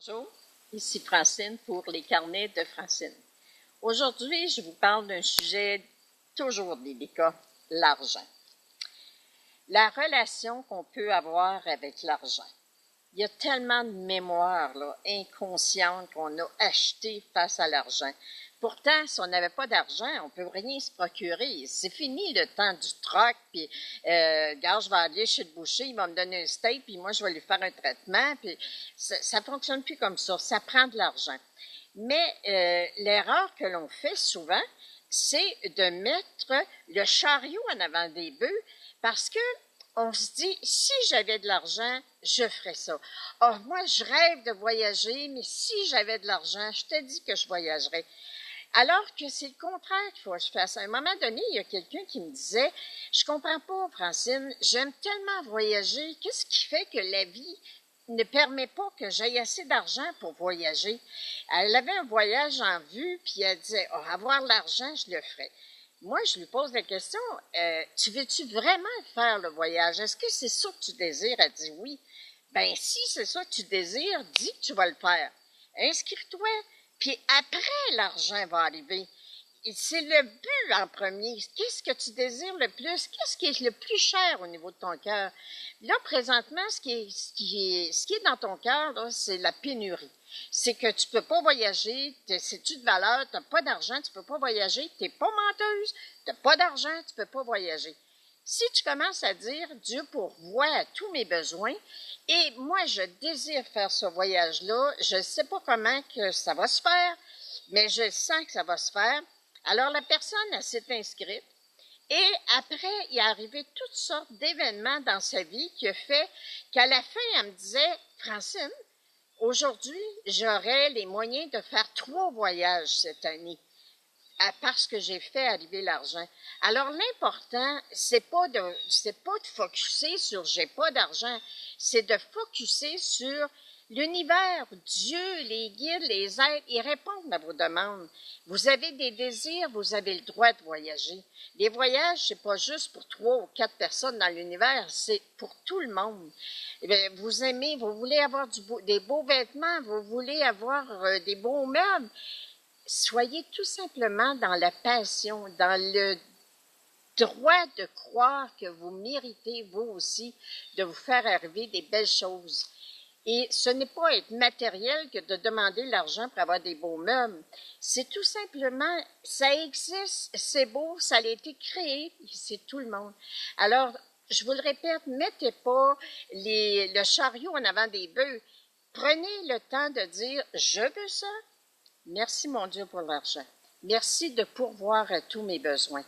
Bonjour, ici Francine pour les carnets de Francine. Aujourd'hui, je vous parle d'un sujet toujours délicat, l'argent. La relation qu'on peut avoir avec l'argent. Il y a tellement de mémoires inconscientes qu'on a achetées face à l'argent. Pourtant, si on n'avait pas d'argent, on ne peut rien se procurer. C'est fini le temps du troc, puis regarde, je vais aller chez le boucher, il va me donner un steak, puis moi, je vais lui faire un traitement, puis ça ne fonctionne plus comme ça prend de l'argent. Mais l'erreur que l'on fait souvent, c'est de mettre le chariot en avant des bœufs, parce que on se dit, si j'avais de l'argent, je ferais ça. Oh, moi, je rêve de voyager, mais si j'avais de l'argent, je te dis que je voyagerais. Alors que c'est le contraire qu'il faut que je fasse. À un moment donné, il y a quelqu'un qui me disait, je comprends pas, Francine, j'aime tellement voyager, qu'est-ce qui fait que la vie ne permet pas que j'aie assez d'argent pour voyager? Elle avait un voyage en vue, puis elle disait, oh, avoir l'argent, je le ferais. Moi, je lui pose la question, tu veux-tu vraiment faire le voyage? Est-ce que c'est ça que tu désires? Elle dit oui. Ben, si c'est ça que tu désires, dis que tu vas le faire. Inscris-toi, puis après, l'argent va arriver. C'est le but en premier. Qu'est-ce que tu désires le plus? Qu'est-ce qui est le plus cher au niveau de ton cœur? Là, présentement, ce qui est dans ton cœur, c'est la pénurie. C'est que tu peux pas voyager, c'est-tu de valeur, tu n'as pas d'argent, tu peux pas voyager, tu n'es pas menteuse, tu n'as pas d'argent, tu peux pas voyager. Si tu commences à dire, Dieu pourvoit à tous mes besoins, et moi, je désire faire ce voyage-là, je ne sais pas comment que ça va se faire, mais je sens que ça va se faire. Alors, la personne, elle s'est inscrite. Et après, il est arrivé toutes sortes d'événements dans sa vie qui a fait qu'à la fin, elle me disait, Francine, aujourd'hui, j'aurai les moyens de faire 3 voyages cette année parce que j'ai fait arriver l'argent. Alors, l'important, c'est pas de focusser sur j'ai pas d'argent, c'est de focusser sur l'univers, Dieu, les guides, les êtres, ils répondent à vos demandes. Vous avez des désirs, vous avez le droit de voyager. Les voyages, c'est pas juste pour 3 ou 4 personnes dans l'univers, c'est pour tout le monde. Vous aimez, vous voulez avoir des beaux vêtements, vous voulez avoir des beaux meubles. Soyez tout simplement dans la passion, dans le droit de croire que vous méritez, vous aussi, de vous faire arriver des belles choses. Et ce n'est pas être matériel que de demander l'argent pour avoir des beaux meubles. C'est tout simplement, ça existe, c'est beau, ça a été créé, c'est tout le monde. Alors, je vous le répète, mettez pas le chariot en avant des bœufs. Prenez le temps de dire, je veux ça. Merci, mon Dieu, pour l'argent. Merci de pourvoir à tous mes besoins.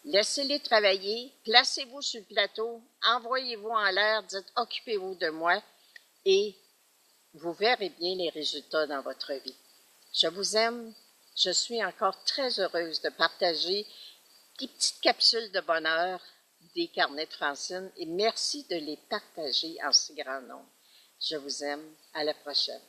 Laissez-les travailler, placez-vous sur le plateau, envoyez-vous en l'air, dites « occupez-vous de moi » et vous verrez bien les résultats dans votre vie. Je vous aime, je suis encore très heureuse de partager des petites capsules de bonheur des carnets de Francine et merci de les partager en si grand nombre. Je vous aime, à la prochaine.